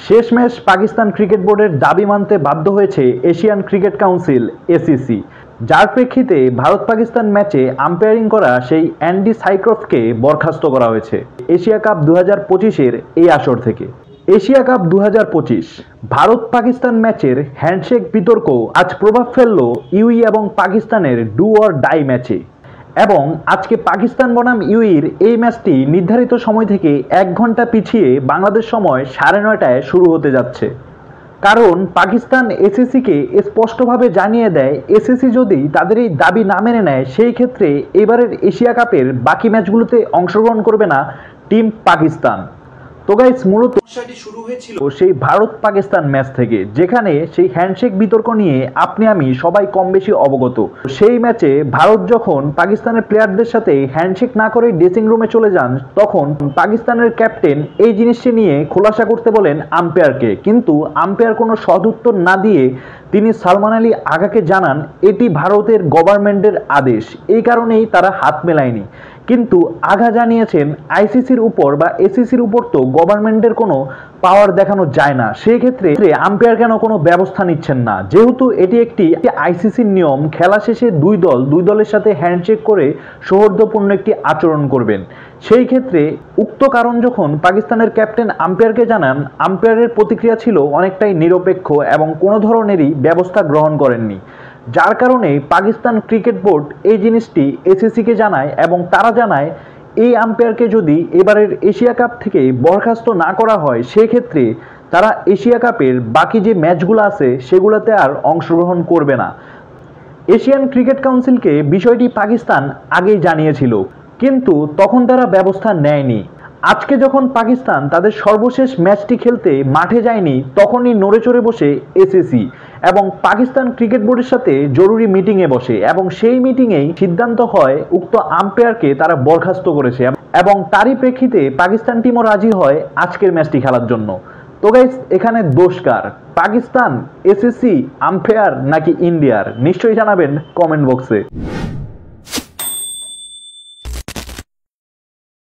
শেষমেশ পাকিস্তান ক্রিকেট বোর্ডের দাবি মানতে বাধ্য হয়েছে এশিয়ান ক্রিকেট কাউন্সিল এসিসি, যার প্রেক্ষিতে ভারত পাকিস্তান ম্যাচে আম্পায়ারিং করা সেই অ্যান্ডি সাইক্রফকে বরখাস্ত করা হয়েছে এশিয়া কাপ 2025-এর এই আসর থেকে। এশিয়া কাপ 2025 ভারত পাকিস্তান ম্যাচের হ্যান্ডশেক বিতর্ক আজ প্রভাব ফেলল ইউই এবং পাকিস্তানের ডু অর ডাই ম্যাচে। এবং আজকে পাকিস্তান বনাম ইউইর এই ম্যাচটি নির্ধারিত সময় থেকে 1 ঘন্টা পিছিয়ে বাংলাদেশ সময় 9:30টায় শুরু হতে যাচ্ছে। কারণ পাকিস্তান এসিসিকে স্পষ্টভাবে জানিয়ে দেয় এসিসি যদি তাদের এই দাবি না মেনে নেয় সেই ক্ষেত্রে এবারের এশিয়া কাপের বাকি ম্যাচগুলোতে অংশগ্রহণ করবে না টিম পাকিস্তান। তো গাইস, মূলত সমস্যাটি শুরু হয়েছিল সেই ভারত পাকিস্তান ম্যাচ থেকে, যেখানে সেই হ্যান্ডশেক বিতর্ক নিয়ে আপনি আমি সবাই কম বেশি অবগত। সেই ম্যাচে ভারত যখন পাকিস্তানের প্লেয়ারদের সাথে হ্যান্ডশেক না করে ড্রেসিং রুমে চলে যান, তখন পাকিস্তানের ক্যাপ্টেন এই জিনিসটি নিয়ে খোলাসা করতে বলেন আম্পায়ারকে, কিন্তু আম্পায়ার কোনো সদুত্তর না দিয়ে তিনি সালমান আলী আগাকে জানান এটি ভারতের গভর্নমেন্টের আদেশ, এই কারণেই তারা হাত মেলায়নি। কিন্তু আগা জানিয়েছেন আইসিসির উপর বা এসিসির উপর তো গভর্নমেন্টের কোনো পাওয়ার দেখানো যায় না, সেই ক্ষেত্রে আম্পায়ার কেন কোনো ব্যবস্থা নিচ্ছেন না, যেহেতু এটি একটি আইসিসির নিয়ম। খেলা শেষে দুই দলের সাথে হ্যান্ডশেক করে সৌহার্দ্যপূর্ণ একটি আচরণ করবেন। সেই ক্ষেত্রে উক্ত কারণ যখন পাকিস্তানের ক্যাপ্টেন আম্পায়ারকে জানান, আম্পায়ারের প্রতিক্রিয়া ছিল অনেকটাই নিরপেক্ষ এবং কোনো ধরনেরই ব্যবস্থা গ্রহণ করেননি, যার কারণে পাকিস্তান ক্রিকেট বোর্ড এই জিনিসটি এসিসিকে জানায় এবং তারা জানায় এই আম্পায়ারকে যদি এবারের এশিয়া কাপ থেকে বরখাস্ত না করা হয় সেক্ষেত্রে তারা এশিয়া কাপের বাকি যে ম্যাচগুলো আছে সেগুলোতে আর অংশগ্রহণ করবে না। এশিয়ান ক্রিকেট কাউন্সিলকে বিষয়টি পাকিস্তান আগেই জানিয়েছিল, কিন্তু তখন তারা ব্যবস্থা নেয়নি। আজকে যখন পাকিস্তান তাদের সর্বশেষ ম্যাচটি খেলতে মাঠে যায়নি, তখনই নড়ে চড়ে বসে এসিসি এবং পাকিস্তান ক্রিকেট বোর্ডের সাথে জরুরি মিটিংয়ে বসে এবং সেই মিটিংয়েই সিদ্ধান্ত হয় উক্ত আম্পায়ারকে তারা বরখাস্ত করেছে এবং তারই প্রেক্ষিতে পাকিস্তান টিমও রাজি হয় আজকের ম্যাচটি খেলার জন্য। তো গাইস, এখানে দোষ কার? পাকিস্তান, এসিসি, আম্পায়ার নাকি ইন্ডিয়ার? নিশ্চয়ই জানাবেন কমেন্ট বক্সে।